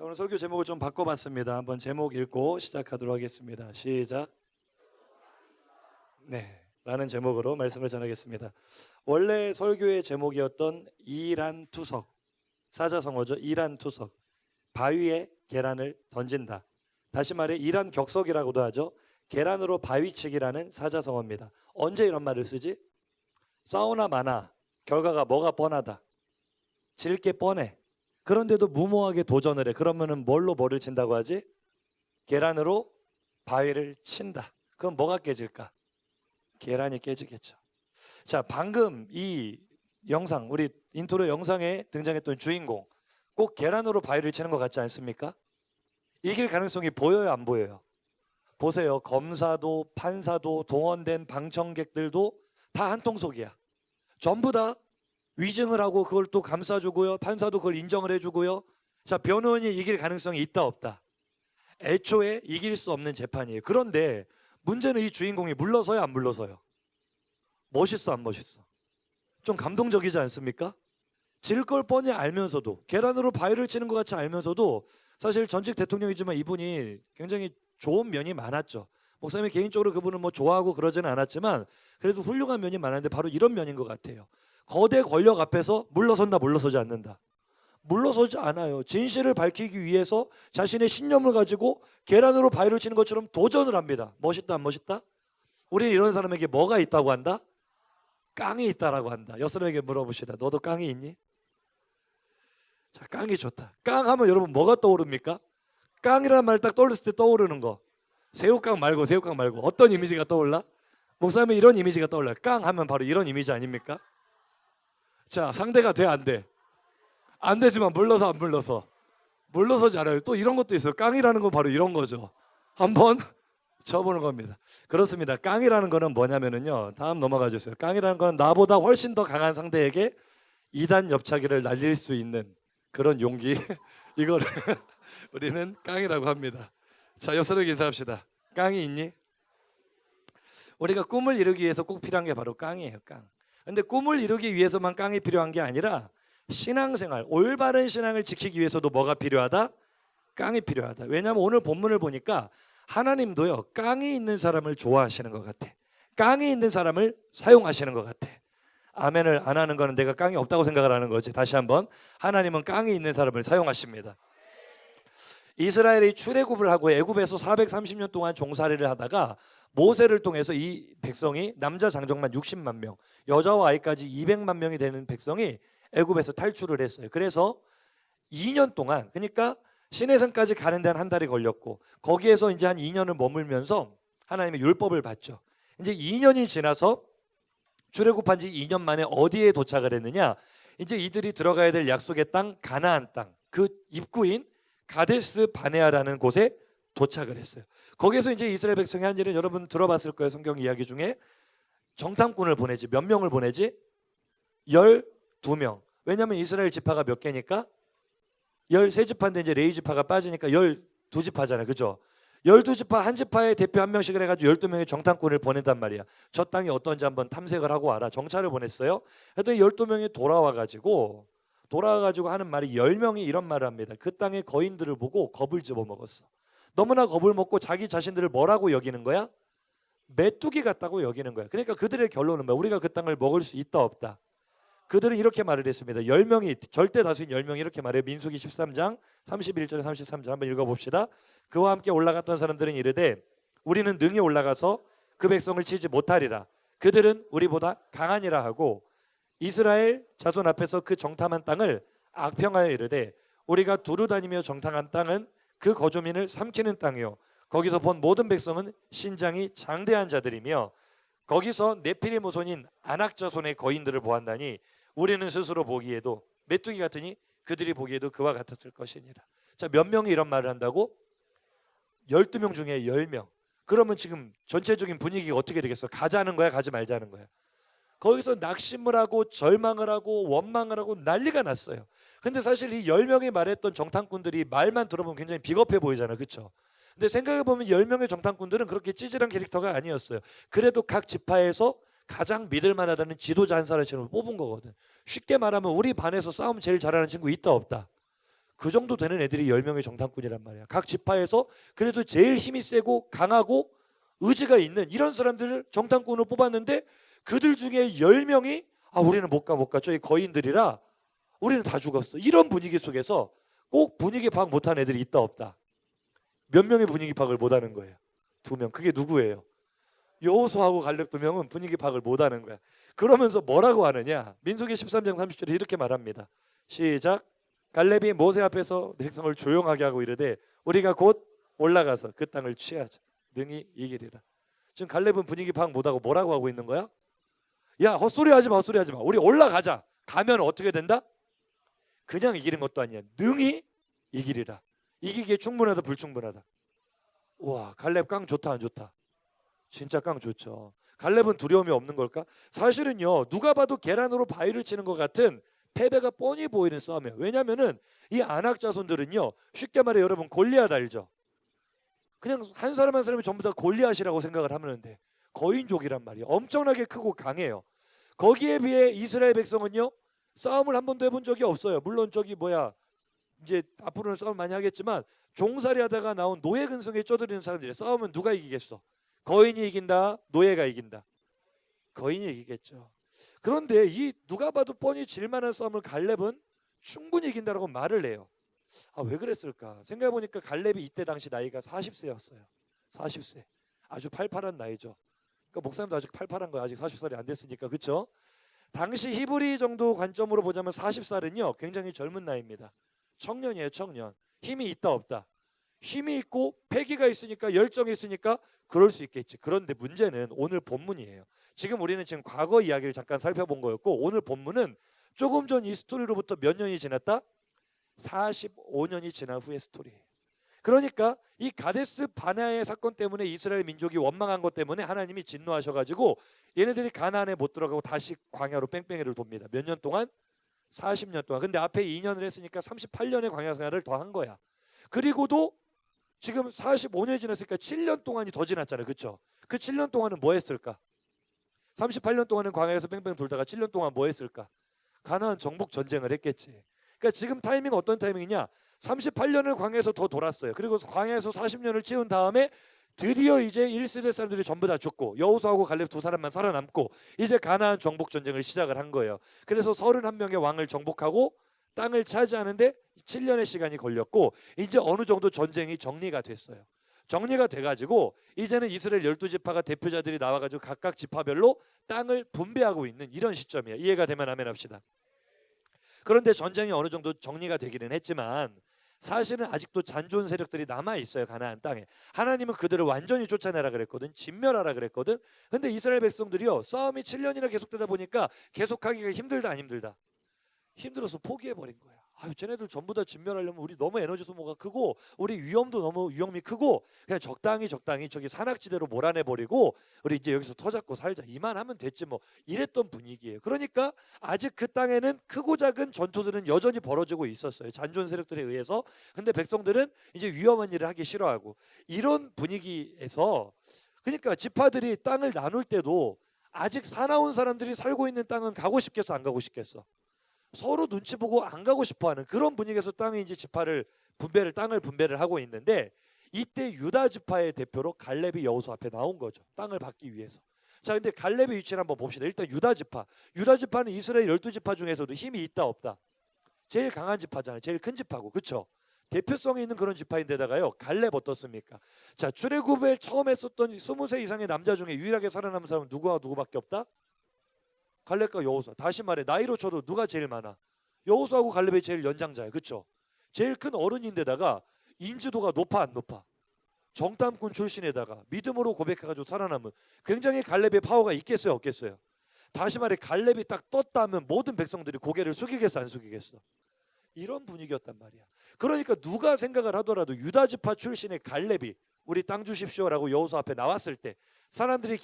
자, 오늘 설교 제목을 좀 바꿔봤습니다. 한번 제목 읽고 시작하도록 하겠습니다. 시작. 네, 라는 제목으로 말씀을 전하겠습니다. 원래 설교의 제목이었던 이란투석, 사자성어죠. 이란투석, 바위에 계란을 던진다. 다시 말해 이란격석이라고도 하죠. 계란으로 바위치기라는 사자성어입니다. 언제 이런 말을 쓰지? 싸우나 마나 결과가 뭐가 뻔하다, 질 게 뻔해. 그런데도 무모하게 도전을 해. 그러면은 뭘로 뭐를 친다고 하지? 계란으로 바위를 친다. 그럼 뭐가 깨질까? 계란이 깨지겠죠. 자, 방금 이 영상, 우리 인트로 영상에 등장했던 주인공, 꼭 계란으로 바위를 치는 것 같지 않습니까? 이길 가능성이 보여요, 안 보여요? 보세요. 검사도 판사도 동원된 방청객들도 다 한통속이야. 전부 다 위증을 하고 그걸 또 감싸주고요. 판사도 그걸 인정을 해주고요. 자, 변호인이 이길 가능성이 있다 없다? 애초에 이길 수 없는 재판이에요. 그런데 문제는 이 주인공이 물러서요, 안 물러서요? 멋있어, 안 멋있어? 좀 감동적이지 않습니까? 질 걸 뻔히 알면서도, 계란으로 바위를 치는 것 같이 알면서도, 사실 전직 대통령이지만 이분이 굉장히 좋은 면이 많았죠. 목사님이 개인적으로 그분을 뭐 좋아하고 그러지는 않았지만 그래도 훌륭한 면이 많았는데 바로 이런 면인 것 같아요. 거대 권력 앞에서 물러선다, 물러서지 않는다? 물러서지 않아요. 진실을 밝히기 위해서 자신의 신념을 가지고 계란으로 바위를 치는 것처럼 도전을 합니다. 멋있다, 안 멋있다? 우리는 이런 사람에게 뭐가 있다고 한다? 깡이 있다라고 한다. 옆 사람에게 물어봅시다. 너도 깡이 있니? 자, 깡이 좋다. 깡 하면 여러분 뭐가 떠오릅니까? 깡이라는 말 딱 떠올렸을 때 떠오르는 거. 새우깡 말고 어떤 이미지가 떠올라? 목사님은 이런 이미지가 떠올라요. 깡 하면 바로 이런 이미지 아닙니까? 자, 상대가 돼, 안 돼? 안 되지만 물러서, 안 물러서? 물러서지 않아요. 또 이런 것도 있어요. 깡이라는 건 바로 이런 거죠. 한번 쳐보는 겁니다. 그렇습니다. 깡이라는 거는 뭐냐면요, 다음 넘어가 주세요. 깡이라는 건 나보다 훨씬 더 강한 상대에게 이단 옆차기를 날릴 수 있는 그런 용기. 이거를 우리는 깡이라고 합니다. 자, 옆 사람에게 인사합시다. 깡이 있니? 우리가 꿈을 이루기 위해서 꼭 필요한 게 바로 깡이에요. 깡. 근데 꿈을 이루기 위해서만 깡이 필요한 게 아니라 신앙생활, 올바른 신앙을 지키기 위해서도 뭐가 필요하다? 깡이 필요하다. 왜냐하면 오늘 본문을 보니까 하나님도요, 깡이 있는 사람을 좋아하시는 것 같아. 깡이 있는 사람을 사용하시는 것 같아. 아멘을 안 하는 거는 내가 깡이 없다고 생각을 하는 거지. 다시 한번, 하나님은 깡이 있는 사람을 사용하십니다. 이스라엘이 출애굽을 하고 애굽에서 430년 동안 종살이를 하다가 모세를 통해서 이 백성이, 남자 장정만 60만 명, 여자와 아이까지 200만 명이 되는 백성이 애굽에서 탈출을 했어요. 그래서 2년 동안, 그러니까 시내산까지 가는 데는 한 달이 걸렸고, 거기에서 이제 한 2년을 머물면서 하나님의 율법을 받죠. 이제 2년이 지나서 출애굽한 지 2년 만에 어디에 도착을 했느냐? 이제 이들이 들어가야 될 약속의 땅, 가나안 땅, 그 입구인 가데스 바네아라는 곳에 도착을 했어요. 거기서 이제 이스라엘 백성이 한 일은 여러분 들어봤을 거예요. 성경 이야기 중에 정탐꾼을 보내지. 몇 명을 보내지? 12명. 왜냐하면 이스라엘 지파가 몇 개니까? 13지파인데 이제 레위 지파가 빠지니까 12지파잖아요. 그죠? 12지파 한 지파의 대표 한 명씩을 해가지고 12명의 정탐꾼을 보낸단 말이야. 저 땅이 어떤지 한번 탐색을 하고 와라. 정찰을 보냈어요. 했더니 12명이 돌아와가지고 하는 말이, 10명이 이런 말을 합니다. 그 땅의 거인들을 보고 겁을 집어먹었어. 너무나 겁을 먹고 자기 자신들을 뭐라고 여기는 거야? 메뚜기 같다고 여기는 거야. 그러니까 그들의 결론은 뭐야? 우리가 그 땅을 먹을 수 있다 없다? 그들은 이렇게 말을 했습니다. 10명이, 절대 다수인 10명이 이렇게 말해요. 민수기 13장 31절에 33절 한번 읽어봅시다. 그와 함께 올라갔던 사람들은 이르되 우리는 능히 올라가서 그 백성을 치지 못하리라. 그들은 우리보다 강하니라 하고 이스라엘 자손 앞에서 그 정탐한 땅을 악평하여 이르되 우리가 두루 다니며 정탐한 땅은 그 거주민을 삼키는 땅이요 거기서 본 모든 백성은 신장이 장대한 자들이며 거기서 네피림 후손인 아낙 자손의 거인들을 보았나니 우리는 스스로 보기에도 메뚜기 같으니 그들이 보기에도 그와 같았을 것이니라. 자, 몇 명이 이런 말을 한다고? 12명 중에 10명. 그러면 지금 전체적인 분위기가 어떻게 되겠어? 가자는 거야, 가지 말자는 거야? 거기서 낙심을 하고 절망을 하고 원망을 하고 난리가 났어요. 근데 사실 이 10명이 말했던 정탐꾼들이 말만 들어보면 굉장히 비겁해 보이잖아요. 그렇죠? 근데 생각해보면 10명의 정탐꾼들은 그렇게 찌질한 캐릭터가 아니었어요. 그래도 각 지파에서 가장 믿을 만하다는 지도자 한 사람을 뽑은 거거든. 쉽게 말하면 우리 반에서 싸움 제일 잘하는 친구 있다 없다? 그 정도 되는 애들이 10명의 정탐꾼이란 말이야. 각 지파에서 그래도 제일 힘이 세고 강하고 의지가 있는 이런 사람들을 정탐꾼으로 뽑았는데 그들 중에 10명이 우리는 못 가. 저희 거인들이라 우리는 다 죽었어. 이런 분위기 속에서 꼭 분위기 파악 못한 애들이 있다 없다. 몇 명의 분위기 파악을 못하는 거예요? 2명. 그게 누구예요? 여호수아하고 갈렙 2명은 분위기 파악을 못하는 거야. 그러면서 뭐라고 하느냐? 민수기 13장 30절에 이렇게 말합니다. 시작. 갈렙이 모세 앞에서 백성을 조용하게 하고 이르되 우리가 곧 올라가서 그 땅을 취하자. 능히 이기리라. 지금 갈렙은 분위기 파악 못하고 뭐라고 하고 있는 거야? 야, 헛소리하지 마. 우리 올라가자. 가면 어떻게 된다? 그냥 이기는 것도 아니야. 능히 이기리라. 이기기에 충분하다 불충분하다. 와, 갈렙 깡 좋다 안 좋다? 진짜 깡 좋죠. 갈렙은 두려움이 없는 걸까? 사실은요, 누가 봐도 계란으로 바위를 치는 것 같은 패배가 뻔히 보이는 싸움이에요. 왜냐하면은 이 아낙 자손들은요, 쉽게 말해 여러분 골리앗 알죠? 그냥 한 사람 한 사람이 전부 다 골리앗이라고 생각을 하면 돼. 거인족이란 말이에요. 엄청나게 크고 강해요. 거기에 비해 이스라엘 백성은요, 싸움을 한 번도 해본 적이 없어요. 물론 이제 앞으로는 싸움 많이 하겠지만 종살이 하다가 나온 노예 근성에 쪄들이는 사람들이 싸우면 누가 이기겠어? 거인이 이긴다? 노예가 이긴다? 거인이 이기겠죠. 그런데 이 누가 봐도 뻔히 질만한 싸움을 갈렙은 충분히 이긴다라고 말을 해요. 왜 그랬을까? 생각해보니까 갈렙이 이때 당시 나이가 40세였어요. 40세. 아주 팔팔한 나이죠. 그러니까 목사님도 아직 팔팔한 거예요. 아직 40살이 안 됐으니까. 그렇죠? 당시 히브리 정도 관점으로 보자면 40살은요 굉장히 젊은 나이입니다. 청년이에요. 청년. 힘이 있다 없다? 힘이 있고 패기가 있으니까 열정이 있으니까 그럴 수 있겠지. 그런데 문제는 오늘 본문이에요. 지금 우리는 지금 과거 이야기를 잠깐 살펴본 거였고 오늘 본문은 조금 전 이 스토리로부터 몇 년이 지났다? 45년이 지난 후의 스토리예요. 그러니까 이 가데스 바네아의 사건 때문에 이스라엘 민족이 원망한 것 때문에 하나님이 진노하셔가지고 얘네들이 가나안에 못 들어가고 다시 광야로 뺑뺑이를 돕니다. 몇 년 동안? 40년 동안. 근데 앞에 2년을 했으니까 38년의 광야 생활을 더 한 거야. 그리고도 지금 45년이 지났으니까 7년 동안이 더 지났잖아요. 그렇죠? 그 7년 동안은 뭐 했을까? 38년 동안은 광야에서 뺑뺑 돌다가 7년 동안 뭐 했을까? 가나안 정복 전쟁을 했겠지. 그러니까 지금 타이밍은 어떤 타이밍이냐? 38년을 광야에서 더 돌았어요. 그리고 광야에서 40년을 채운 다음에 드디어 이제 1세대 사람들이 전부 다 죽고 여호수아하고 갈렙 2사람만 살아남고 이제 가나안 정복 전쟁을 시작을 한 거예요. 그래서 31명의 왕을 정복하고 땅을 차지하는데 7년의 시간이 걸렸고 이제 어느 정도 전쟁이 정리가 됐어요. 정리가 돼가지고 이제는 이스라엘 12지파가 대표자들이 나와가지고 각각 지파별로 땅을 분배하고 있는 이런 시점이에요. 이해가 되면 아멘 합시다. 그런데 전쟁이 어느 정도 정리가 되기는 했지만 사실은 아직도 잔존 세력들이 남아 있어요. 가나안 땅에. 하나님은 그들을 완전히 쫓아내라 그랬거든. 진멸하라 그랬거든. 근데 이스라엘 백성들이요, 싸움이 7년이나 계속되다 보니까 계속하기가 힘들다 안 힘들다? 힘들어서 포기해버린 거야. 쟤네들 전부 다 진멸하려면 우리 너무 에너지 소모가 크고 우리 위험도 너무 위험이 크고 그냥 적당히 저기 산악지대로 몰아내버리고 우리 이제 여기서 터잡고 살자, 이만하면 됐지 뭐, 이랬던 분위기예요. 그러니까 아직 그 땅에는 크고 작은 전투들은 여전히 벌어지고 있었어요. 잔존 세력들에 의해서. 근데 백성들은 이제 위험한 일을 하기 싫어하고 이런 분위기에서, 그러니까 지파들이 땅을 나눌 때도 아직 사나운 사람들이 살고 있는 땅은 가고 싶겠어 안 가고 싶겠어? 서로 눈치 보고 안 가고 싶어하는 그런 분위기에서 땅을 이제 땅을 분배를 하고 있는데, 이때 유다 지파의 대표로 갈렙이 여호수아 앞에 나온 거죠. 땅을 받기 위해서. 자, 근데 갈렙의 위치를 한번 봅시다. 일단 유다 지파는 이스라엘 12지파 중에서도 힘이 있다 없다? 제일 강한 지파잖아요. 제일 큰 지파고, 그렇죠? 대표성이 있는 그런 지파인데다가요, 갈렙 어떻습니까? 자, 출애굽을 처음 했었던 20세 이상의 남자 중에 유일하게 살아남은 사람은 누구밖에 없다? 갈렙과 여호수아. 다시 말해 나이로 쳐도 누가 제일 많아? 여호수아하고 갈렙이 제일 연장자예요. 그렇죠? 제일 큰 어른인데다가 인지도가 높아 안 높아? 정탐꾼 출신에다가 믿음으로 고백해가지고 살아남은, 굉장히 갈렙의 파워가 있겠어요 없겠어요? 다시 말해 갈렙이 딱 떴다면 모든 백성들이 고개를 숙이겠어 안 숙이겠어? 이런 분위기였단 말이야. 그러니까 누가 생각을 하더라도 유다 지파 출신의 갈렙이 우리 땅 주십시오라고 여호수아 앞에 나왔을 때 사람들이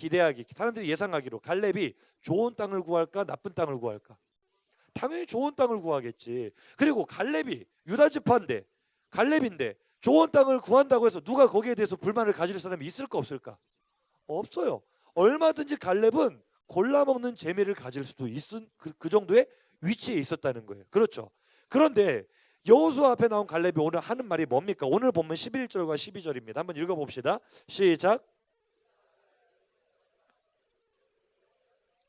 예상하기로 갈렙이 좋은 땅을 구할까 나쁜 땅을 구할까? 당연히 좋은 땅을 구하겠지. 그리고 갈렙이 유다 지파인데 갈렙인데 좋은 땅을 구한다고 해서 누가 거기에 대해서 불만을 가질 사람이 있을까 없을까? 없어요. 얼마든지 갈렙은 골라먹는 재미를 가질 수도 있은 그 정도의 위치에 있었다는 거예요. 그렇죠? 그런데 여호수아 앞에 나온 갈렙이 오늘 하는 말이 뭡니까? 오늘 보면 11절과 12절입니다. 한번 읽어봅시다. 시작.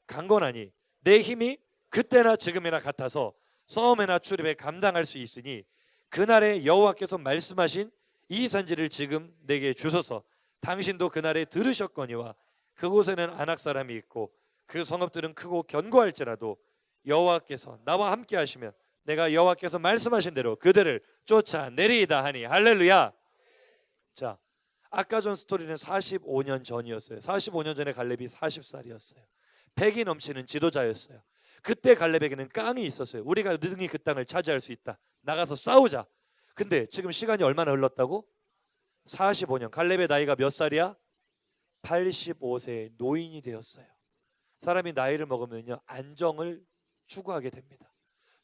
강건하니 내 힘이 그때나 지금이나 같아서 싸움이나 출입에 감당할 수 있으니 그날에 여호와께서 말씀하신 이 산지를 지금 내게 주소서. 당신도 그날에 들으셨거니와 그곳에는 아낙 사람이 있고 그 성읍들은 크고 견고할지라도 여호와께서 나와 함께 하시면 내가 여호와께서 말씀하신 대로 그들을 쫓아내리이다 하니. 할렐루야. 자, 아까 전 스토리는 45년 전이었어요. 45년 전에 갈렙이 40살이었어요. 100이 넘치는 지도자였어요. 그때 갈렙에게는 깡이 있었어요. 우리가 능히 그 땅을 차지할 수 있다. 나가서 싸우자. 근데 지금 시간이 얼마나 흘렀다고? 45년. 갈렙의 나이가 몇 살이야? 85세의 노인이 되었어요. 사람이 나이를 먹으면요, 안정을 추구하게 됩니다.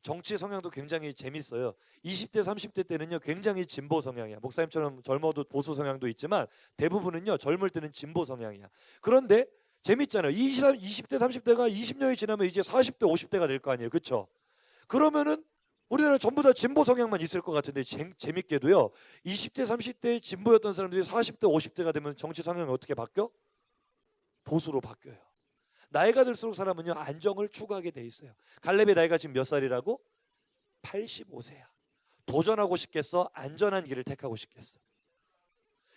정치 성향도 굉장히 재밌어요. 20대 30대 때는요 굉장히 진보 성향이야. 목사님처럼 젊어도 보수 성향도 있지만 대부분은요 젊을 때는 진보 성향이야. 그런데 재밌잖아요. 20대 30대가 20년이 지나면 이제 40대 50대가 될 거 아니에요. 그렇죠? 그러면은 우리나라 전부 다 진보 성향만 있을 것 같은데 재밌게도요 20대 30대 진보였던 사람들이 40대 50대가 되면 정치 성향이 어떻게 바뀌어? 보수로 바뀌어요. 나이가 들수록 사람은요 안정을 추구하게 돼 있어요. 갈렙의 나이가 지금 몇 살이라고? 85세야. 도전하고 싶겠어? 안전한 길을 택하고 싶겠어?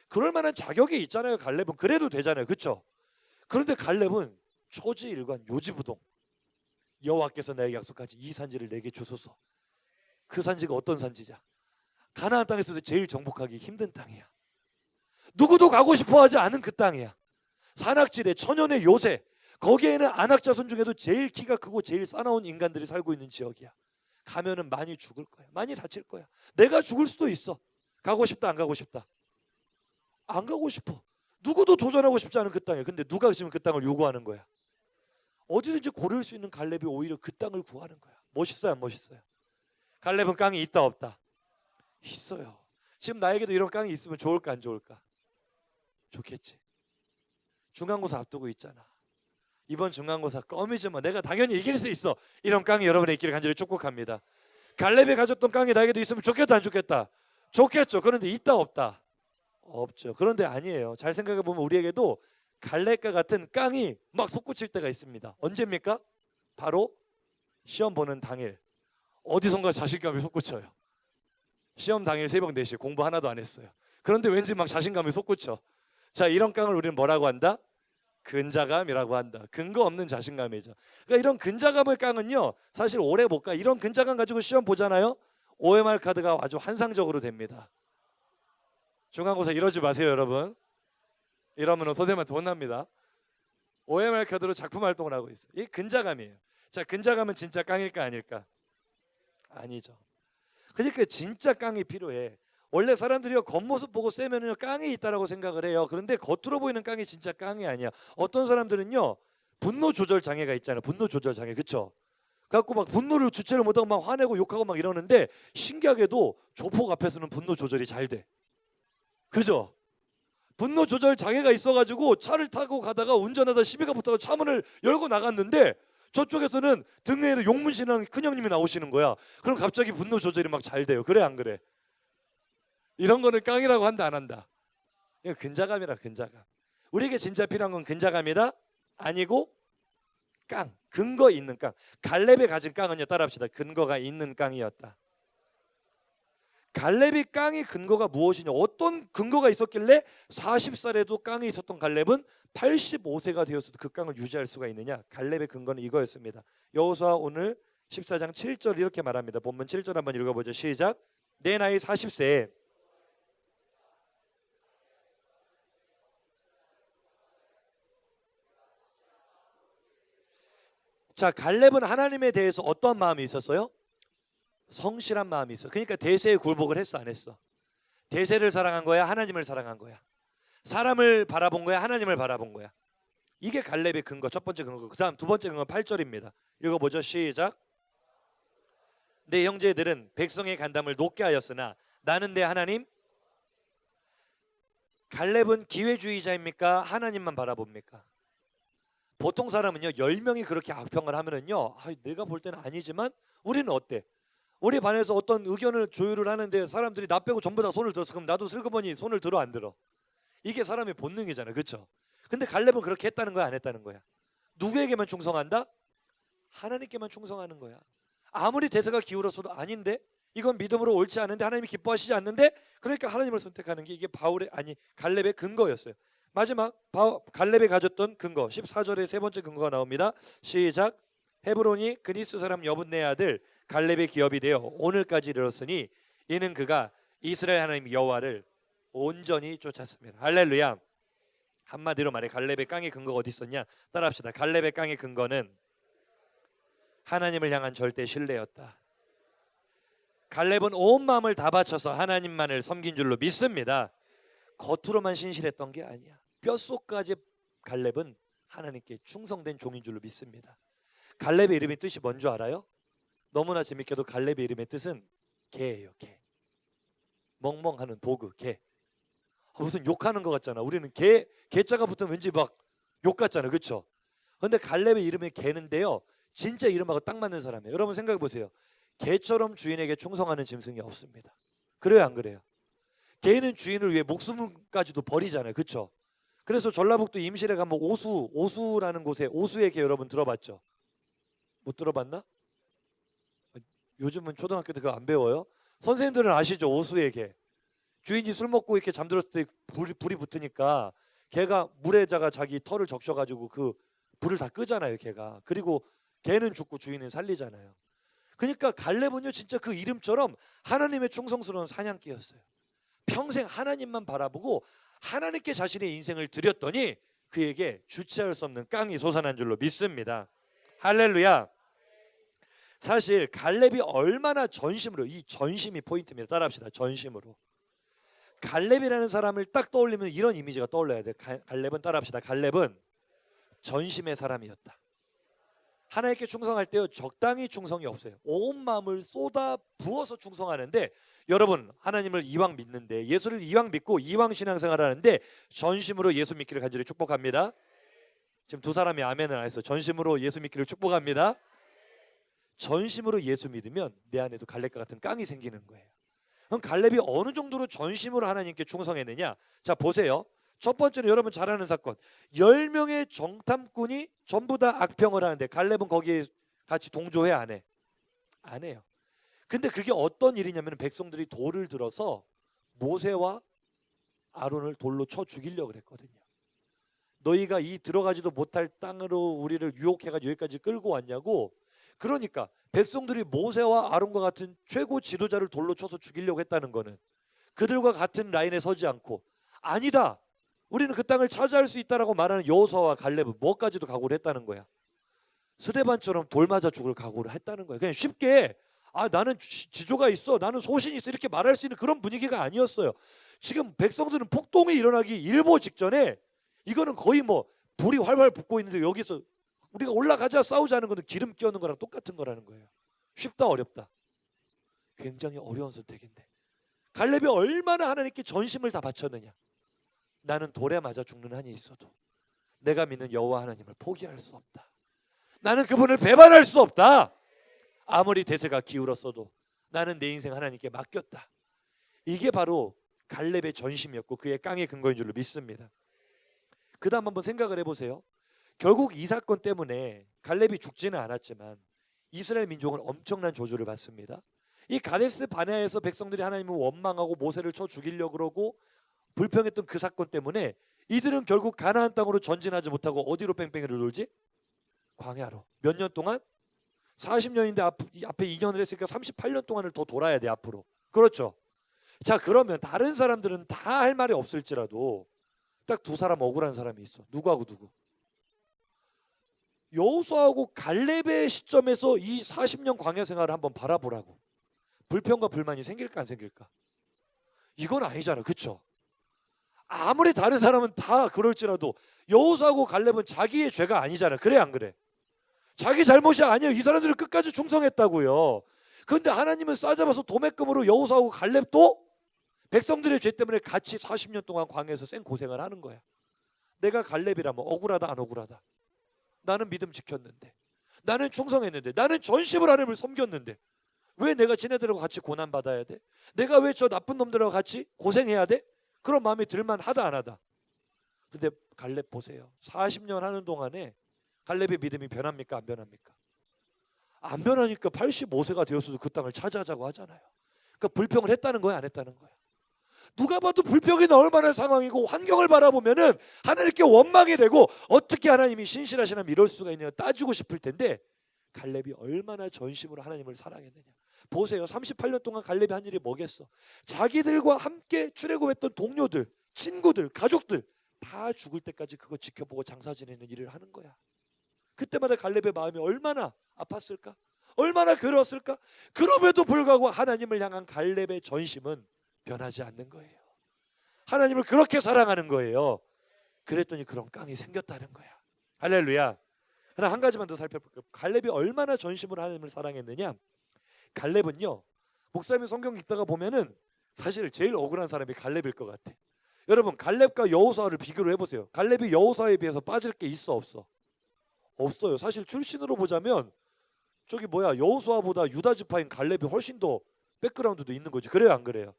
그럴 만한 자격이 있잖아요. 갈렙은 그래도 되잖아요. 그렇죠? 그런데 갈렙은 초지일관 요지부동. 여호와께서 나에게 약속하지 이 산지를 내게 주소서. 그 산지가 어떤 산지냐? 가나안 땅에서도 제일 정복하기 힘든 땅이야. 누구도 가고 싶어하지 않은 그 땅이야. 산악지대 천연의 요새. 거기에는 안악 자손 중에도 제일 키가 크고 제일 싸나운 인간들이 살고 있는 지역이야. 가면은 많이 죽을 거야. 많이 다칠 거야. 내가 죽을 수도 있어. 가고 싶다 안 가고 싶다? 안 가고 싶어. 누구도 도전하고 싶지 않은 그 땅이야. 근데 누가 지금 그 땅을 요구하는 거야? 어디든지 고를 수 있는 갈렙이 오히려 그 땅을 구하는 거야. 멋있어요 안 멋있어요? 갈렙은 깡이 있다 없다? 있어요. 지금 나에게도 이런 깡이 있으면 좋을까 안 좋을까? 좋겠지. 중간고사 앞두고 있잖아. 이번 중간고사 껌이지만 내가 당연히 이길 수 있어. 이런 깡이 여러분의 있기를 간절히 축복합니다. 갈렙이 가졌던 깡이 나에게도 있으면 좋겠다 안 좋겠다? 좋겠죠. 그런데 있다 없다? 없죠. 그런데 아니에요. 잘 생각해 보면 우리에게도 갈렙과 같은 깡이 막 솟구칠 때가 있습니다. 언제입니까? 바로 시험 보는 당일. 어디선가 자신감이 솟구쳐요. 시험 당일 새벽 4시에 공부 하나도 안 했어요. 그런데 왠지 막 자신감이 솟구쳐. 자, 이런 깡을 우리는 뭐라고 한다? 근자감이라고 한다. 근거 없는 자신감이죠. 그러니까 이런 근자감의 깡은요 사실 오래 못 가. 이런 근자감 가지고 시험 보잖아요. OMR 카드가 아주 환상적으로 됩니다. 중간고사 이러지 마세요 여러분. 이러면 선생님한테 혼납니다. OMR 카드로 작품 활동을 하고 있어요. 이게 근자감이에요. 자, 근자감은 진짜 깡일까 아닐까? 아니죠. 그러니까 진짜 깡이 필요해. 원래 사람들이요 겉모습 보고 세면은요 깡이 있다라고 생각을 해요. 그런데 겉으로 보이는 깡이 진짜 깡이 아니야. 어떤 사람들은요 분노 조절 장애가 있잖아요. 분노 조절 장애. 그렇죠? 갖고 막 분노를 주체를 못하고 막 화내고 욕하고 막 이러는데 신기하게도 조폭 앞에서는 분노 조절이 잘 돼. 그죠? 분노 조절 장애가 있어가지고 차를 타고 가다가 운전하다 시비가 붙어서 차문을 열고 나갔는데 저쪽에서는 등에는 용문신랑 큰형님이 나오시는 거야. 그럼 갑자기 분노 조절이 막 잘 돼요. 그래 안 그래? 이런 거는 깡이라고 한다 안 한다? 이거 근자감이라 근자감. 우리에게 진짜 필요한 건 근자감이다? 아니고 깡, 근거 있는 깡. 갈렙이 가진 깡은요 따라합시다. 근거가 있는 깡이었다. 갈렙이 깡의 근거가 무엇이냐? 어떤 근거가 있었길래 40살에도 깡이 있었던 갈렙은 85세가 되었어도 그 깡을 유지할 수가 있느냐? 갈렙의 근거는 이거였습니다. 여호수아 오늘 14장 7절 이렇게 말합니다. 본문 7절 한번 읽어보죠. 시작. 내 나이 40세에 자, 갈렙은 하나님에 대해서 어떤 마음이 있었어요? 성실한 마음이 있어. 그러니까 대세에 굴복을 했어 안 했어? 대세를 사랑한 거야? 하나님을 사랑한 거야? 사람을 바라본 거야? 하나님을 바라본 거야? 이게 갈렙의 근거, 첫 번째 근거. 그 다음 두 번째 근거 8절입니다. 읽어보죠. 시작. 내 형제들은 백성의 간담을 높게 하였으나 나는 내 하나님. 갈렙은 기회주의자입니까? 하나님만 바라봅니까? 보통 사람은요 10명이 그렇게 악평을 하면은요 내가 볼 때는 아니지만 우리는 어때? 우리 반에서 어떤 의견을 조율을 하는데 사람들이 나 빼고 전부 다 손을 들었어. 그럼 나도 슬그머니 손을 들어 안 들어? 이게 사람의 본능이잖아, 그렇죠? 근데 갈렙은 그렇게 했다는 거야, 안 했다는 거야? 누구에게만 충성한다? 하나님께만 충성하는 거야. 아무리 대세가 기울었어도 아닌데, 이건 믿음으로 옳지 않은데, 하나님이 기뻐하시지 않는데, 그러니까 하나님을 선택하는 게 이게 갈렙의 근거였어요. 마지막 갈렙이 가졌던 근거, 14절에 세 번째 근거가 나옵니다. 시작. 헤브론이 그니스 사람 여분네 아들 갈렙의 기업이 되어 오늘까지 이르렀으니 이는 그가 이스라엘 하나님 여호와를 온전히 쫓았습니다. 할렐루야. 한마디로 말해 갈렙의 깡의 근거가 어디 있었냐? 따라합시다. 갈렙의 깡의 근거는 하나님을 향한 절대 신뢰였다. 갈렙은 온 마음을 다 바쳐서 하나님만을 섬긴 줄로 믿습니다. 겉으로만 신실했던 게 아니야. 뼛속까지 갈렙은 하나님께 충성된 종인 줄로 믿습니다. 갈렙의 이름의 뜻이 뭔 줄 알아요? 너무나 재밌게도 갈렙의 이름의 뜻은 개예요. 개. 멍멍하는 도구, 개. 무슨 욕하는 것 같잖아. 우리는 개자가 붙으면 왠지 막 욕 같잖아, 그렇죠? 그런데 갈렙의 이름이 개는데요, 진짜 이름하고 딱 맞는 사람이에요. 여러분 생각해 보세요. 개처럼 주인에게 충성하는 짐승이 없습니다. 그래요, 안 그래요? 개는 주인을 위해 목숨까지도 버리잖아요, 그렇죠? 그래서 전라북도 임실에 가면 오수라는 곳에 오수의 개 여러분 들어봤죠? 못 들어봤나? 요즘은 초등학교 때 그거 안 배워요? 선생님들은 아시죠? 오수의 개. 주인이 술 먹고 이렇게 잠들었을 때 불이 붙으니까 개가 물에다가 자기 털을 적셔가지고 그 불을 다 끄잖아요, 개가. 그리고 개는 죽고 주인은 살리잖아요. 그러니까 갈렙은요, 진짜 그 이름처럼 하나님의 충성스러운 사냥개였어요. 평생 하나님만 바라보고 하나님께 자신의 인생을 드렸더니 그에게 주체할 수 없는 깡이 솟아난 줄로 믿습니다. 할렐루야. 사실 갈렙이 얼마나 전심으로, 이 전심이 포인트입니다. 따라합시다. 전심으로. 갈렙이라는 사람을 딱 떠올리면 이런 이미지가 떠올라야 돼. 갈렙은, 따라합시다. 갈렙은 전심의 사람이었다. 하나님께 충성할 때요, 적당히 충성이 없어요. 온 마음을 쏟아 부어서 충성하는데, 여러분 하나님을 이왕 믿는데, 예수를 이왕 믿고 이왕 신앙생활 하는데 전심으로 예수 믿기를 간절히 축복합니다. 지금 두 사람이 아멘을 안 했어. 전심으로 예수 믿기를 축복합니다. 전심으로 예수 믿으면 내 안에도 갈렙과 같은 깡이 생기는 거예요. 그럼 갈렙이 어느 정도로 전심으로 하나님께 충성했느냐? 자, 보세요. 첫 번째는 여러분 잘 아는 사건. 10명의 정탐꾼이 전부 다 악평을 하는데 갈렙은 거기에 같이 동조해, 안 해? 안 해요. 근데 그게 어떤 일이냐면, 백성들이 돌을 들어서 모세와 아론을 돌로 쳐 죽이려고 그랬거든요. 너희가 이 들어가지도 못할 땅으로 우리를 유혹해가지고 여기까지 끌고 왔냐고. 그러니까 백성들이 모세와 아론과 같은 최고 지도자를 돌로 쳐서 죽이려고 했다는 거는 그들과 같은 라인에 서지 않고, 아니다, 우리는 그 땅을 차지할 수 있다라고 말하는 여호수아와 갈렙은 뭐까지도 각오를 했다는 거야. 스데반처럼 돌 맞아 죽을 각오를 했다는 거야. 그냥 쉽게 나는 지조가 있어, 나는 소신이 있어, 이렇게 말할 수 있는 그런 분위기가 아니었어요. 지금 백성들은 폭동이 일어나기 일보 직전에, 이거는 거의 뭐 불이 활활 붙고 있는데 여기서 우리가 올라가자 싸우자는 거는 기름 끼얹는 거랑 똑같은 거라는 거예요. 쉽다 어렵다? 굉장히 어려운 선택인데 갈렙이 얼마나 하나님께 전심을 다 바쳤느냐. 나는 돌에 맞아 죽는 한이 있어도 내가 믿는 여호와 하나님을 포기할 수 없다. 나는 그분을 배반할 수 없다. 아무리 대세가 기울었어도 나는 내 인생 하나님께 맡겼다. 이게 바로 갈렙의 전심이었고 그의 깡의 근거인 줄로 믿습니다. 그 다음 한번 생각을 해보세요. 결국 이 사건 때문에 갈렙이 죽지는 않았지만 이스라엘 민족은 엄청난 저주를 받습니다. 이 가데스 바네아에서 백성들이 하나님을 원망하고 모세를 쳐 죽이려고 그러고 불평했던 그 사건 때문에 이들은 결국 가나안 땅으로 전진하지 못하고 어디로 뺑뺑이를 돌지? 광야로. 몇 년 동안? 40년인데 앞에 2년을 했으니까 38년 동안을 더 돌아야 돼, 앞으로. 그렇죠? 자, 그러면 다른 사람들은 다 할 말이 없을지라도 딱 두 사람 억울한 사람이 있어. 누구하고 누구? 여호수아하고 갈렙의 시점에서 이 40년 광야 생활을 한번 바라보라고. 불평과 불만이 생길까 안 생길까? 이건 아니잖아, 그렇죠? 아무리 다른 사람은 다 그럴지라도 여호수아하고 갈렙은 자기의 죄가 아니잖아. 그래 안 그래? 자기 잘못이 아니에요. 이 사람들은 끝까지 충성했다고요. 그런데 하나님은 싸잡아서 도매금으로 여호수아하고 갈렙도 백성들의 죄 때문에 같이 40년 동안 광야에서 생 고생을 하는 거야. 내가 갈렙이라면 억울하다 안 억울하다? 나는 믿음 지켰는데, 나는 충성했는데, 나는 전심으로 하나님을 섬겼는데 왜 내가 지네들하고 같이 고난받아야 돼? 내가 왜 저 나쁜 놈들하고 같이 고생해야 돼? 그런 마음이 들만 하다 안 하다. 근데 갈렙 보세요. 40년 하는 동안에 갈렙의 믿음이 변합니까? 안 변합니까? 안 변하니까 85세가 되었어도 그 땅을 차지하자고 하잖아요. 그러니까 불평을 했다는 거야, 안 했다는 거야? 누가 봐도 불평이 나올 만한 상황이고 환경을 바라보면은 하나님께 원망이 되고 어떻게 하나님이 신실하시나 이럴 수가 있냐 따지고 싶을 텐데 갈렙이 얼마나 전심으로 하나님을 사랑했느냐. 보세요. 38년 동안 갈렙이 한 일이 뭐겠어? 자기들과 함께 출애굽했던 동료들, 친구들, 가족들 다 죽을 때까지 그거 지켜보고 장사 지내는 일을 하는 거야. 그때마다 갈렙의 마음이 얼마나 아팠을까? 얼마나 괴로웠을까? 그럼에도 불구하고 하나님을 향한 갈렙의 전심은 변하지 않는 거예요. 하나님을 그렇게 사랑하는 거예요. 그랬더니 그런 깡이 생겼다는 거야. 할렐루야. 하나 한 가지만 더 살펴볼게요. 갈렙이 얼마나 전심으로 하나님을 사랑했느냐. 갈렙은요, 목사님이 성경 읽다가 보면은 사실 제일 억울한 사람이 갈렙일 것 같아. 여러분, 갈렙과 여호수아를 비교를 해보세요. 갈렙이 여호수아에 비해서 빠질 게 있어 없어? 없어요. 사실 출신으로 보자면 저기 여호수아보다 유다 지파인 갈렙이 훨씬 더 백그라운드도 있는 거지. 그래요, 안 그래요?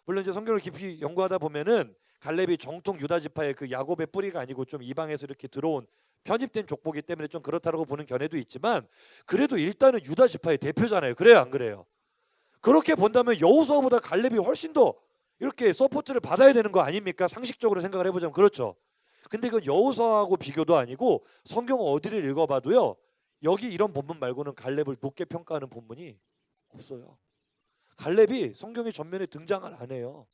물론 이제 성경을 깊이 연구하다 보면은 갈렙이 정통 유다 지파의 그 야곱의 뿌리가 아니고 좀 이방에서 이렇게 들어온 편입된 족보기 때문에 좀 그렇다라고 보는 견해도 있지만 그래도 일단은 유다 지파의 대표잖아요. 그래요, 안 그래요? 그렇게 본다면 여호수아보다 갈렙이 훨씬 더 이렇게 서포트를 받아야 되는 거 아닙니까? 상식적으로 생각을 해보자면 그렇죠. 근데 이건 여호수아하고 비교도 아니고 성경 어디를 읽어봐도요, 여기 이런 본문 말고는 갈렙을 높게 평가하는 본문이 없어요. 갈렙이 성경의 전면에 등장을 안 해요.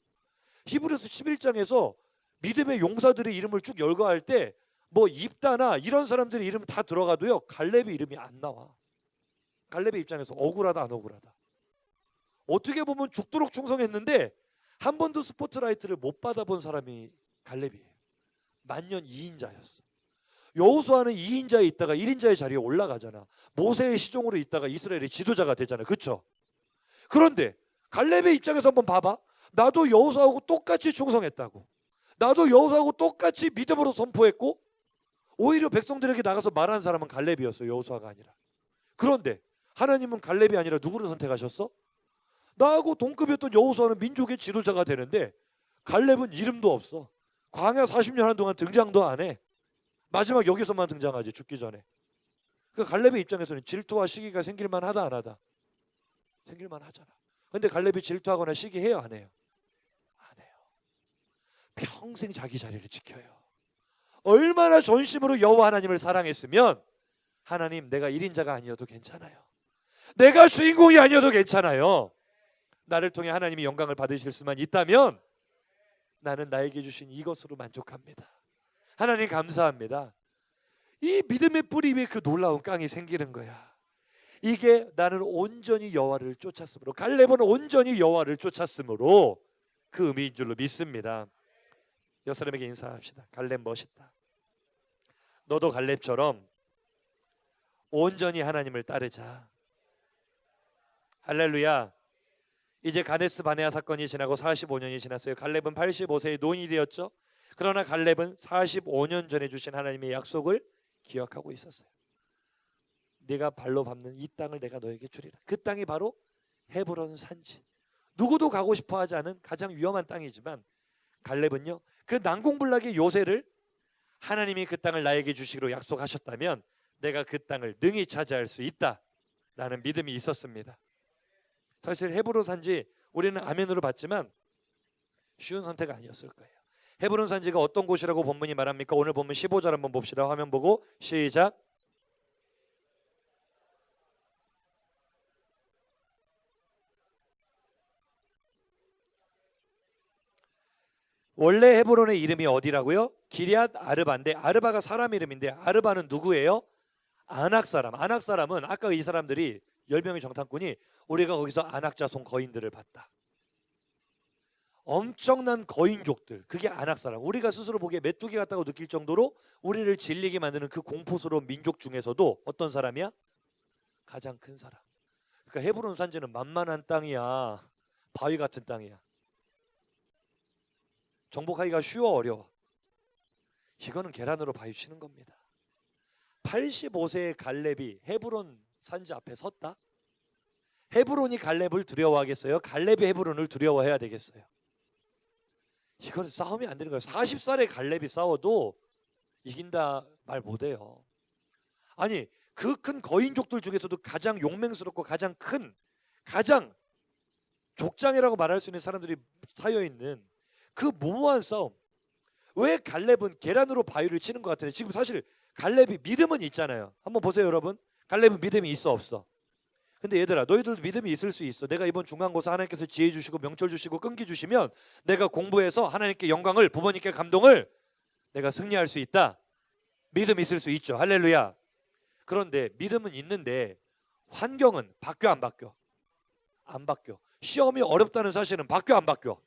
히브리서 11장에서 믿음의 용사들의 이름을 쭉 열거할 때 뭐 입다나 이런 사람들의 이름 다 들어가도요, 갈렙의 이름이 안 나와. 갈렙의 입장에서 억울하다 안 억울하다. 어떻게 보면 죽도록 충성했는데 한 번도 스포트라이트를 못 받아본 사람이 갈렙이에요. 만년 2인자였어. 여호수아는 2인자에 있다가 1인자의 자리에 올라가잖아. 모세의 시종으로 있다가 이스라엘의 지도자가 되잖아. 그렇죠? 그런데 갈렙의 입장에서 한번 봐봐. 나도 여호수아하고 똑같이 충성했다고. 나도 여호수아하고 똑같이 믿음으로 선포했고 오히려 백성들에게 나가서 말하는 사람은 갈렙이었어요. 여호수아가 아니라. 그런데 하나님은 갈렙이 아니라 누구를 선택하셨어? 나하고 동급이었던 여호수아는 민족의 지도자가 되는데 갈렙은 이름도 없어. 광야 40년 하는 동안 등장도 안 해. 마지막 여기서만 등장하지, 죽기 전에. 그 갈렙의 입장에서는 질투와 시기가 생길만 하다 안 하다? 생길만 하잖아. 근데 갈렙이 질투하거나 시기해요 안 해요? 안 해요. 평생 자기 자리를 지켜요. 얼마나 전심으로 여호와 하나님을 사랑했으면 하나님, 내가 1인자가 아니어도 괜찮아요. 내가 주인공이 아니어도 괜찮아요. 나를 통해 하나님이 영광을 받으실 수만 있다면 나는 나에게 주신 이것으로 만족합니다. 하나님 감사합니다. 이 믿음의 뿌리 위에 그 놀라운 깡이 생기는 거야. 이게 나는 온전히 여호와를 쫓았으므로, 갈렙은 온전히 여호와를 쫓았으므로 그 의미인 줄로 믿습니다. 옆 사람에게 인사합시다. 갈렙 멋있다. 너도 갈렙처럼 온전히 하나님을 따르자. 할렐루야. 이제 가데스 바네아 사건이 지나고 45년이 지났어요. 갈렙은 85세의 노인이 되었죠. 그러나 갈렙은 45년 전에 주신 하나님의 약속을 기억하고 있었어요. 네가 발로 밟는 이 땅을 내가 너에게 주리라. 그 땅이 바로 헤브론 산지. 누구도 가고 싶어하지 않은 가장 위험한 땅이지만 갈렙은요, 그 난공불락의 요새를 하나님이 그 땅을 나에게 주시기로 약속하셨다면 내가 그 땅을 능히 차지할 수 있다라는 믿음이 있었습니다. 사실 헤브론 산지 우리는 아멘으로 봤지만 쉬운 선택 아니었을 거예요. 헤브론 산지가 어떤 곳이라고 본문이 말합니까? 오늘 본문 15절 한번 봅시다. 화면 보고 시작. 원래 헤브론의 이름이 어디라고요? 기럇 아르바인데, 아르바가 사람 이름인데 아르바는 누구예요? 아낙 사람. 아낙 사람은 아까 이 사람들이 10명의 정탐꾼이 우리가 거기서 아낙 자손 거인들을 봤다. 엄청난 거인족들, 그게 아낙 사람. 우리가 스스로 보기에 메뚜기 같다고 느낄 정도로 우리를 질리게 만드는 그 공포스러운 민족 중에서도 어떤 사람이야? 가장 큰 사람. 그러니까 헤브론 산지는 만만한 땅이야. 바위 같은 땅이야. 정복하기가 쉬워 어려워? 이거는 계란으로 바위 치는 겁니다. 85세의 갈렙이 헤브론 산지 앞에 섰다? 헤브론이 갈렙을 두려워하겠어요? 갈렙이 헤브론을 두려워해야 되겠어요? 이건 싸움이 안 되는 거예요. 40살에 갈렙이 싸워도 이긴다 말 못해요. 아니 그 큰 거인족들 중에서도 가장 용맹스럽고 가장 큰, 가장 족장이라고 말할 수 있는 사람들이 쌓여있는 그 무모한 싸움, 왜 갈렙은 계란으로 바위를 치는 것 같아요? 지금 사실 갈렙이 믿음은 있잖아요. 한번 보세요 여러분. 갈렙은 믿음이 있어 없어? 근데 얘들아, 너희들도 믿음이 있을 수 있어. 내가 이번 중간고사 하나님께서 지혜 주시고 명철 주시고 끈기 주시면 내가 공부해서 하나님께 영광을, 부모님께 감동을 내가 승리할 수 있다. 믿음 있을 수 있죠. 할렐루야. 그런데 믿음은 있는데 환경은 바뀌어 안 바뀌어? 안 바뀌어. 시험이 어렵다는 사실은 바뀌어 안 바뀌어?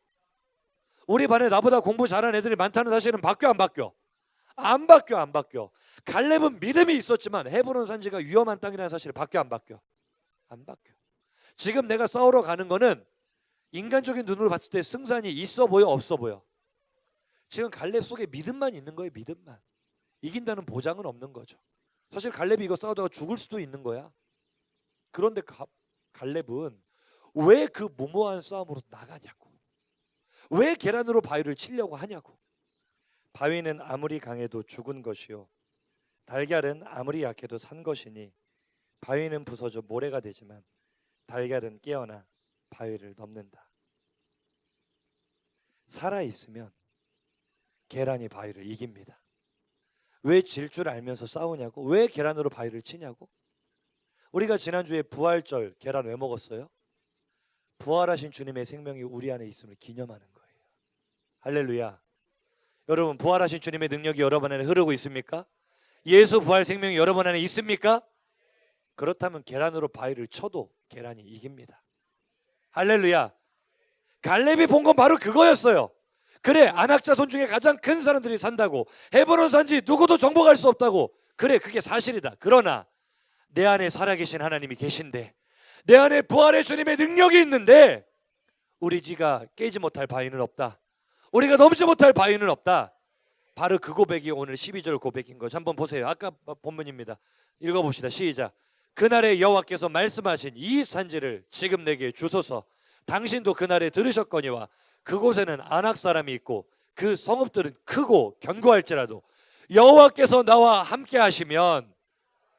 우리 반에 나보다 공부 잘하는 애들이 많다는 사실은 바뀌어 안 바뀌어? 안 바뀌어 안 바뀌어. 갈렙은 믿음이 있었지만 헤브론 산지가 위험한 땅이라는 사실이 바뀌어 안 바뀌어? 안 바뀌어. 지금 내가 싸우러 가는 거는 인간적인 눈으로 봤을 때 승산이 있어 보여 없어 보여? 지금 갈렙 속에 믿음만 있는 거예요. 믿음만. 이긴다는 보장은 없는 거죠. 사실 갈렙이 이거 싸우다가 죽을 수도 있는 거야. 그런데 갈렙은 왜 그 무모한 싸움으로 나가냐고. 왜 계란으로 바위를 치려고 하냐고. 바위는 아무리 강해도 죽은 것이요 달걀은 아무리 약해도 산 것이니 바위는 부서져 모래가 되지만 달걀은 깨어나 바위를 넘는다. 살아있으면 계란이 바위를 이깁니다. 왜 질 줄 알면서 싸우냐고? 왜 계란으로 바위를 치냐고? 우리가 지난주에 부활절 계란 왜 먹었어요? 부활하신 주님의 생명이 우리 안에 있음을 기념하는 거예요. 할렐루야. 여러분, 부활하신 주님의 능력이 여러분 안에 흐르고 있습니까? 예수 부활 생명이 여러분 안에 있습니까? 그렇다면 계란으로 바위를 쳐도 계란이 이깁니다. 할렐루야. 갈렙이 본 건 바로 그거였어요. 그래, 안악자손 중에 가장 큰 사람들이 산다고, 헤브론 산지 누구도 정복할 수 없다고. 그래, 그게 사실이다. 그러나 내 안에 살아계신 하나님이 계신데, 내 안에 부활의 주님의 능력이 있는데 우리 지가 깨지 못할 바위는 없다. 우리가 넘지 못할 바위는 없다. 바로 그 고백이 오늘 12절 고백인 거죠. 한번 보세요. 아까 본문입니다. 읽어봅시다. 시작. 그날에 여호와께서 말씀하신 이 산지를 지금 내게 주소서. 당신도 그날에 들으셨거니와 그곳에는 아낙 사람이 있고 그 성읍들은 크고 견고할지라도 여호와께서 나와 함께 하시면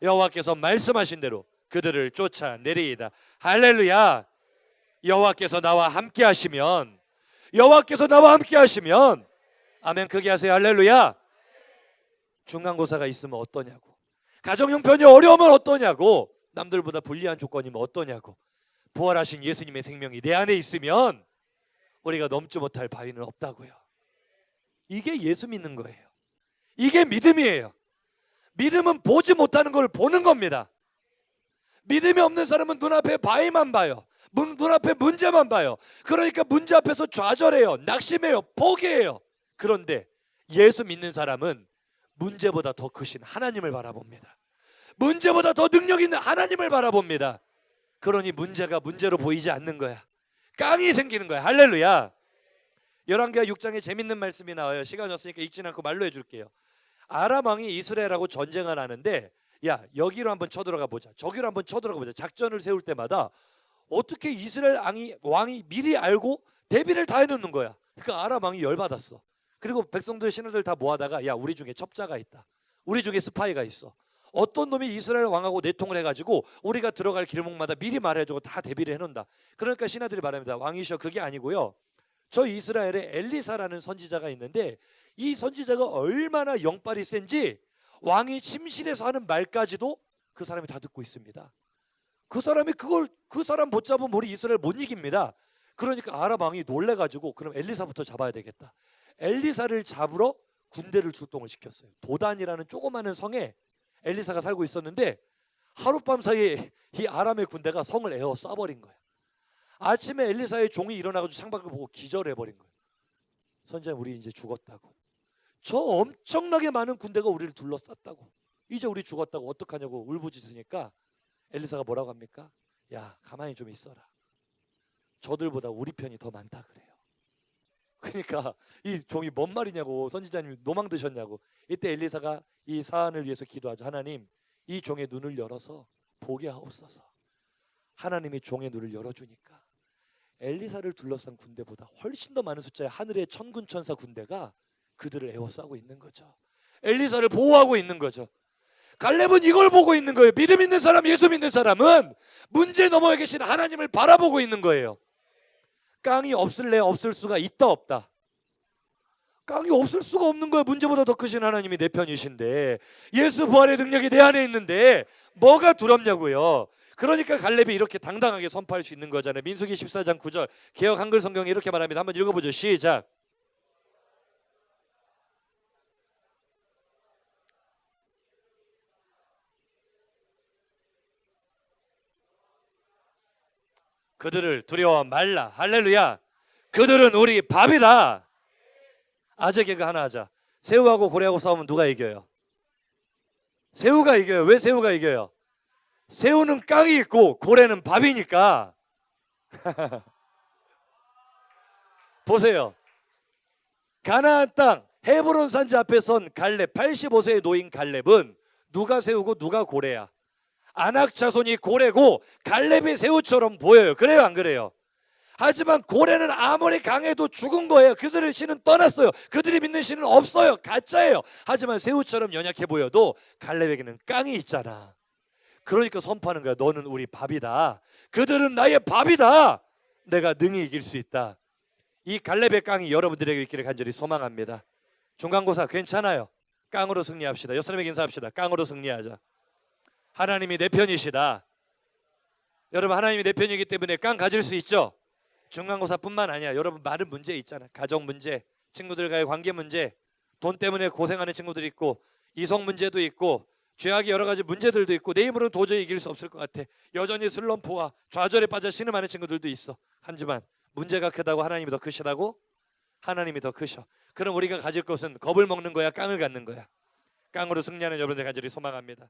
여호와께서 말씀하신 대로 그들을 쫓아내리이다. 할렐루야. 여호와께서 나와 함께 하시면, 여호와께서 나와 함께 하시면, 아멘 크게 하세요. 할렐루야. 중간고사가 있으면 어떠냐고, 가정 형편이 어려우면 어떠냐고, 남들보다 불리한 조건이면 어떠냐고, 부활하신 예수님의 생명이 내 안에 있으면 우리가 넘지 못할 바위는 없다고요. 이게 예수 믿는 거예요. 이게 믿음이에요. 믿음은 보지 못하는 걸 보는 겁니다. 믿음이 없는 사람은 눈앞에 바위만 봐요. 눈앞에 문제만 봐요. 그러니까 문제 앞에서 좌절해요. 낙심해요. 포기해요. 그런데 예수 믿는 사람은 문제보다 더 크신 하나님을 바라봅니다. 문제보다 더 능력 있는 하나님을 바라봅니다. 그러니 문제가 문제로 보이지 않는 거야. 깡이 생기는 거야. 할렐루야. 열왕기하 6장에 재밌는 말씀이 나와요. 시간이 없으니까 읽진 않고 말로 해줄게요. 아람 왕이 이스라엘하고 전쟁을 하는데, 야 여기로 한번 쳐들어가 보자, 저기로 한번 쳐들어가 보자. 작전을 세울 때마다 어떻게 이스라엘 왕이 미리 알고 대비를 다 해놓는 거야. 그러니까 아람 왕이 열받았어. 그리고 백성들 신하들 다 모아다가, 야 우리 중에 첩자가 있다, 우리 중에 스파이가 있어, 어떤 놈이 이스라엘 왕하고 내통을 해가지고 우리가 들어갈 길목마다 미리 말해주고 다 대비를 해놓는다. 그러니까 신하들이 말합니다. 왕이셔, 그게 아니고요, 저 이스라엘에 엘리사라는 선지자가 있는데 이 선지자가 얼마나 영빨이 센지 왕이 침실에서 하는 말까지도 그 사람이 다 듣고 있습니다. 그 사람 붙잡으면 우리 이스라엘 못 이깁니다. 그러니까 아람 왕이 놀래가지고, 그럼 엘리사부터 잡아야 되겠다. 엘리사를 잡으러 군대를 출동을 시켰어요. 도단이라는 조그마한 성에 엘리사가 살고 있었는데 하룻밤 사이에 이 아람의 군대가 성을 에워 쏴버린 거야. 아침에 엘리사의 종이 일어나가지고 창밖을 보고 기절해버린 거예요. 선지자님, 우리 이제 죽었다고. 저 엄청나게 많은 군대가 우리를 둘러쌌다고. 이제 우리 죽었다고 어떡하냐고 울부짖으니까 엘리사가 뭐라고 합니까? 야 가만히 좀 있어라. 저들보다 우리 편이 더 많다 그래요. 그러니까 이 종이 뭔 말이냐고, 선지자님 노망 드셨냐고. 이때 엘리사가 이 사안을 위해서 기도하죠. 하나님, 이 종의 눈을 열어서 보게 하옵소서. 하나님이 종의 눈을 열어주니까 엘리사를 둘러싼 군대보다 훨씬 더 많은 숫자의 하늘의 천군 천사 군대가 그들을 에워싸고 있는 거죠. 엘리사를 보호하고 있는 거죠. 갈렙은 이걸 보고 있는 거예요. 믿음 있는 사람, 예수 믿는 사람은 문제 너머에 계신 하나님을 바라보고 있는 거예요. 깡이 없을래? 없을 수가 있다 없다? 깡이 없을 수가 없는 거예요. 문제보다 더 크신 하나님이 내 편이신데, 예수 부활의 능력이 내 안에 있는데 뭐가 두렵냐고요. 그러니까 갈렙이 이렇게 당당하게 선포할 수 있는 거잖아요. 민수기 14장 9절 개역 한글 성경이 이렇게 말합니다. 한번 읽어보죠. 시작. 그들을 두려워 말라. 할렐루야. 그들은 우리 밥이다. 아재 개그 하나 하자. 새우하고 고래하고 싸우면 누가 이겨요? 새우가 이겨요. 왜 새우가 이겨요? 새우는 깡이 있고 고래는 밥이니까. 보세요. 가나안 땅 헤브론 산지 앞에 선 갈렙, 85세의 노인 갈렙은 누가 새우고 누가 고래야? 아낙 자손이 고래고 갈렙이 새우처럼 보여요. 그래요, 안 그래요? 하지만 고래는 아무리 강해도 죽은 거예요. 그들의 신은 떠났어요. 그들이 믿는 신은 없어요. 가짜예요. 하지만 새우처럼 연약해 보여도 갈렙에게는 깡이 있잖아. 그러니까 선포하는 거야. 너는 우리 밥이다. 그들은 나의 밥이다. 내가 능히 이길 수 있다. 이 갈렙의 깡이 여러분들에게 있기를 간절히 소망합니다. 중간고사 괜찮아요. 깡으로 승리합시다. 옆 사람에게 인사합시다. 깡으로 승리하자. 하나님이 내 편이시다. 여러분, 하나님이 내 편이기 때문에 깡 가질 수 있죠. 중간고사뿐만 아니야. 여러분, 많은 문제 있잖아. 가정 문제, 친구들과의 관계 문제, 돈 때문에 고생하는 친구들이 있고, 이성 문제도 있고, 죄악의 여러 가지 문제들도 있고, 내 힘으로 도저히 이길 수 없을 것 같아. 여전히 슬럼프와 좌절에 빠져 신음하는 친구들도 있어. 하지만 문제가 크다고 하나님이 더 크시다고? 하나님이 더 크셔. 그럼 우리가 가질 것은 겁을 먹는 거야, 깡을 갖는 거야? 깡으로 승리하는 여러분들 간절히 소망합니다.